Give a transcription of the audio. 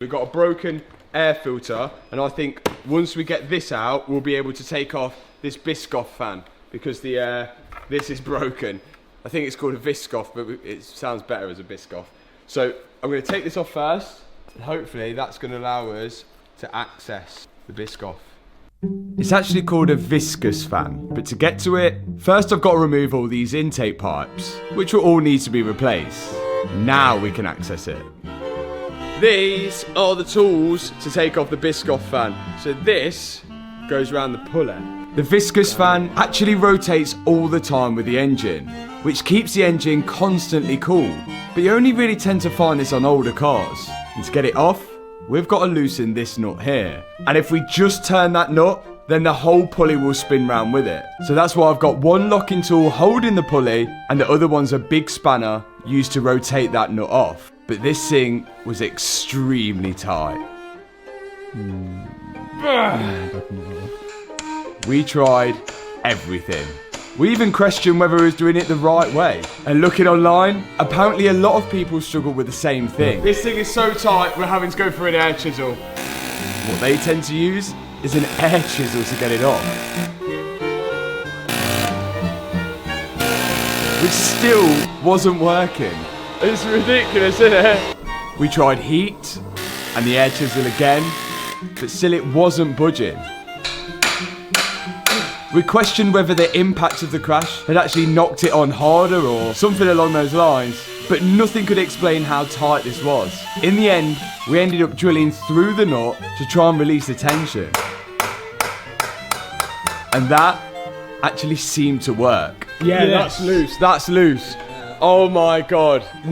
We've got a broken air filter, and I think once we get this out, we'll be able to take off this Viscous fan because this is broken. I think it's called a Viscous, but it sounds better as a Viscous. So I'm going to take this off first, and hopefully that's going to allow us to access the Viscous. It's actually called a Viscous fan, but to get to it, first I've got to remove all these intake pipes, which will all need to be replaced. Now we can access it. These are the tools to take off the Viscous fan. So this goes around the puller. The Viscous fan actually rotates all the time with the engine, which keeps the engine constantly cool. But you only really tend to find this on older cars. And to get it off, we've got to loosen this nut here. And if we just turn that nut, then the whole pulley will spin round with it. So that's why I've got one locking tool holding the pulley, and the other one's a big spanner used to rotate that nut off. But this thing was extremely tight. We tried everything. We even questioned whether we was doing it the right way. And looking online, apparently a lot of people struggle with the same thing. This thing is so tight, we're having to go for an air chisel. What they tend to use is an air chisel to get it off. Which still wasn't working. It's ridiculous, isn't it? We tried heat and the air chisel again, but still it wasn't budging. We questioned whether the impact of the crash had actually knocked it on harder or something along those lines, but nothing could explain how tight this was. In the end, we ended up drilling through the nut to try and release the tension. And that actually seemed to work. Yeah, yes. That's loose, that's loose. Oh my God.